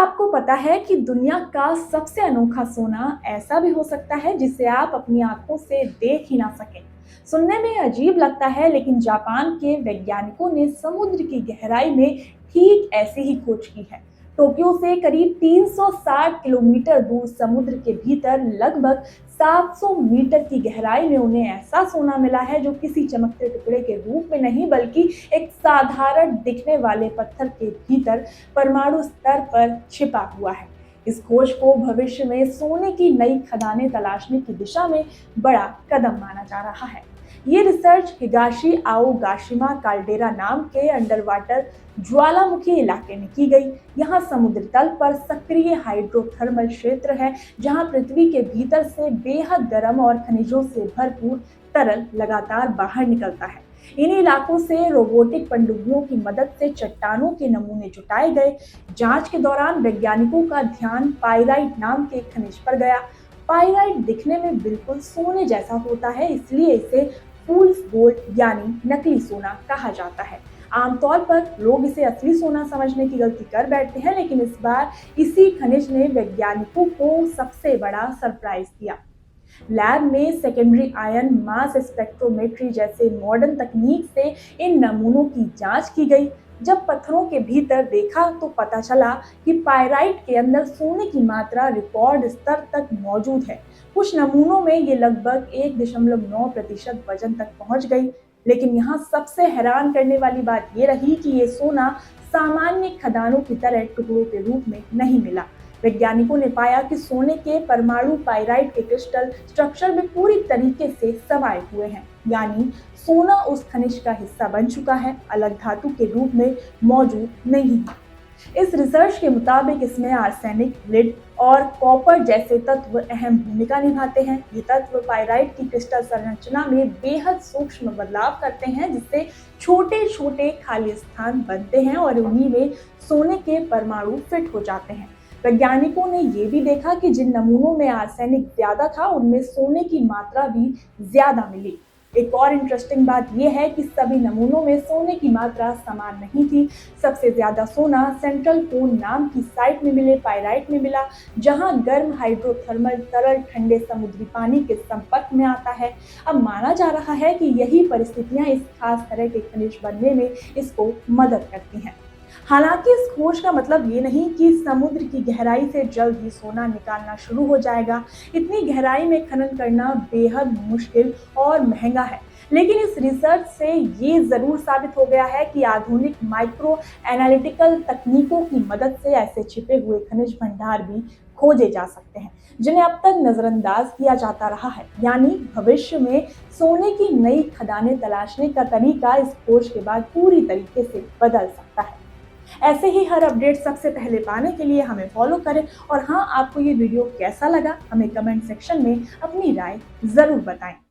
आपको पता है कि दुनिया का सबसे अनोखा सोना ऐसा भी हो सकता है जिसे आप अपनी आंखों से देख ही ना सकें। सुनने में अजीब लगता है, लेकिन जापान के वैज्ञानिकों ने समुद्र की गहराई में ठीक ऐसी ही खोज की है। टोक्यो से करीब 360 किलोमीटर दूर समुद्र के भीतर लगभग 700 मीटर की गहराई में उन्हें ऐसा सोना मिला है जो किसी चमकते टुकड़े के रूप में नहीं, बल्कि एक साधारण दिखने वाले पत्थर के भीतर परमाणु स्तर पर छिपा हुआ है। इस खोज को भविष्य में सोने की नई खदानें तलाशने की दिशा में बड़ा कदम माना जा रहा है। ये रिसर्च हिगाशी आओगाशिमा काल्डेरा नाम के अंडर वाटर ज्वालामुखी इलाके में की गई। यहाँ समुद्र तल पर सक्रिय हाइड्रोथर्मल क्षेत्र है, जहाँ पृथ्वी के भीतर से बेहद गर्म और खनिजों से भरपूर तरल लगातार बाहर निकलता है। इन इलाकों से रोबोटिक पनडुब्बियों की मदद से चट्टानों के नमूने जुटाए गए। जांच के दौरान वैज्ञानिकों का ध्यान पाइराइट नाम के खनिज पर गया। पाइराइट दिखने में बिल्कुल सोने जैसा होता है, इसलिए इसे फूल्स गोल्ड यानी नकली सोना कहा जाता है। आमतौर पर लोग इसे असली सोना समझने की गलती कर बैठते हैं, लेकिन इस बार इसी खनिज ने वैज्ञानिकों को सबसे बड़ा सरप्राइज दिया। लैब में सेकेंडरी आयन मास स्पेक्ट्रोमेट्री जैसे मॉडर्न तकनीक से इन नमूनों की जांच की गई। जब पत्थरों के भीतर देखा तो पता चला कि पाइराइट के अंदर सोने की मात्रा रिकॉर्ड स्तर तक मौजूद है। कुछ नमूनों में ये लगभग 1.9% वजन तक पहुंच गई। लेकिन यहाँ सबसे हैरान करने वाली बात ये रही कि ये सोना सामान्य खदानों की तरह टुकड़ों के रूप में नहीं मिला। वैज्ञानिकों ने पाया कि सोने के परमाणु पाइराइट के क्रिस्टल स्ट्रक्चर में पूरी तरीके से समाये हुए हैं, यानी सोना उस खनिज का हिस्सा बन चुका है, अलग धातु के रूप में मौजूद नहीं है। इस रिसर्च के मुताबिक इसमें आर्सेनिक, लिड और कॉपर जैसे तत्व अहम भूमिका निभाते हैं। ये तत्व पाइराइट की क्रिस्टल संरचना में बेहद सूक्ष्म बदलाव करते हैं, जिससे छोटे छोटे खाली स्थान बनते हैं और उन्हीं में सोने के परमाणु फिट हो जाते हैं। वैज्ञानिकों ने ये भी देखा कि जिन नमूनों में आर्सेनिक ज्यादा था, उनमें सोने की मात्रा भी ज्यादा मिली। एक और इंटरेस्टिंग बात यह है कि सभी नमूनों में सोने की मात्रा समान नहीं थी। सबसे ज्यादा सोना सेंट्रल कोन नाम की साइट में मिले पाइराइट में मिला, जहां गर्म हाइड्रोथर्मल तरल ठंडे समुद्री पानी के संपर्क में आता है। अब माना जा रहा है कि यही परिस्थितियां इस खास तरह के खनिज बनने में इसको मदद करती हैं। हालांकि इस खोज का मतलब ये नहीं कि समुद्र की गहराई से जल्द ही सोना निकालना शुरू हो जाएगा। इतनी गहराई में खनन करना बेहद मुश्किल और महंगा है। लेकिन इस रिसर्च से ये जरूर साबित हो गया है कि आधुनिक माइक्रो एनालिटिकल तकनीकों की मदद से ऐसे छिपे हुए खनिज भंडार भी खोजे जा सकते हैं, जिन्हें अब तक नजरअंदाज किया जाता रहा है। यानी भविष्य में सोने की नई खदानें तलाशने का तरीका इस खोज के बाद पूरी तरीके से बदल सकता है। ऐसे ही हर अपडेट सबसे पहले पाने के लिए हमें फॉलो करें। और हाँ, आपको ये वीडियो कैसा लगा हमें कमेंट सेक्शन में अपनी राय जरूर बताएं।